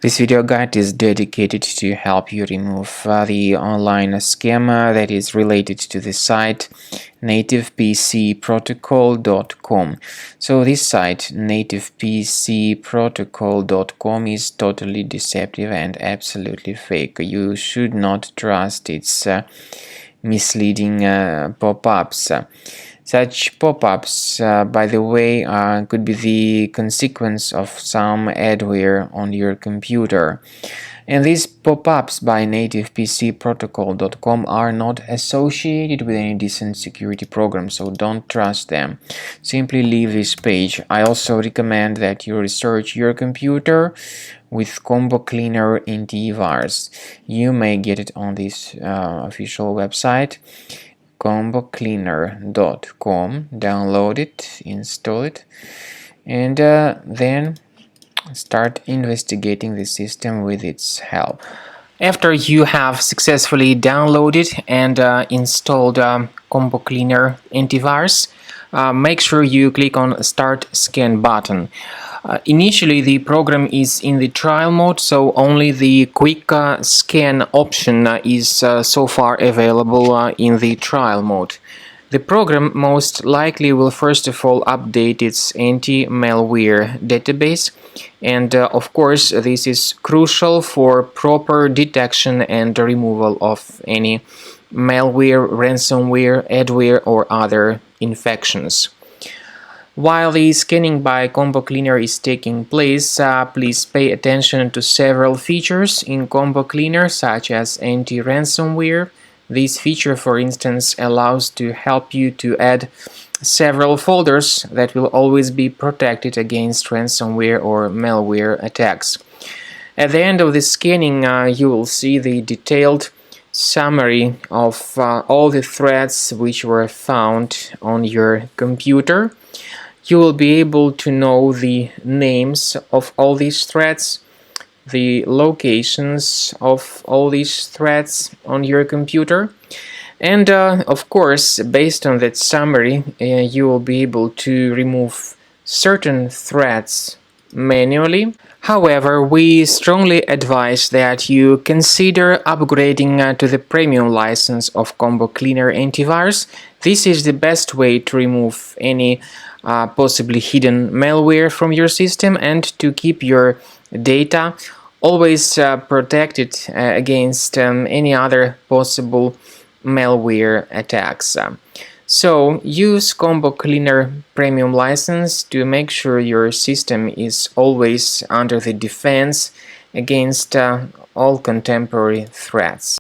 This video guide is dedicated to help you remove the online scam that is related to the site nativepcprotocol.com. So this site nativepcprotocol.com is totally deceptive and absolutely fake. You should not trust its misleading pop-ups. Such pop-ups, by the way, could be the consequence of some adware on your computer. And these pop-ups by nativepcprotocol.com are not associated with any decent security program, so don't trust them. Simply leave this page. I also recommend that you research your computer with Combo Cleaner antivirus. You may get it on this official website, combocleaner.com. Download it, install it, and then start investigating the system with its help. After you have successfully downloaded and installed Combo Cleaner antivirus, make sure you click on Start Scan button. Initially, the program is in the trial mode, so only the quick scan option is so far available in the trial mode. The program most likely will first of all update its anti-malware database, and of course this is crucial for proper detection and removal of any malware, ransomware, adware or other infections. While the scanning by Combo Cleaner is taking place, please pay attention to several features in Combo Cleaner, such as anti-ransomware. This feature, for instance, allows to help you to add several folders that will always be protected against ransomware or malware attacks. At the end of the scanning, you will see the detailed summary of all the threats which were found on your computer. You will be able to know the names of all these threats, the locations of all these threats on your computer, and of course, based on that summary, you will be able to remove certain threats manually. However, we strongly advise that you consider upgrading to the premium license of Combo Cleaner antivirus. This is the best way to remove any possibly hidden malware from your system and to keep your data always protected against any other possible malware attacks. So use Combo Cleaner Premium license to make sure your system is always under the defense against all contemporary threats.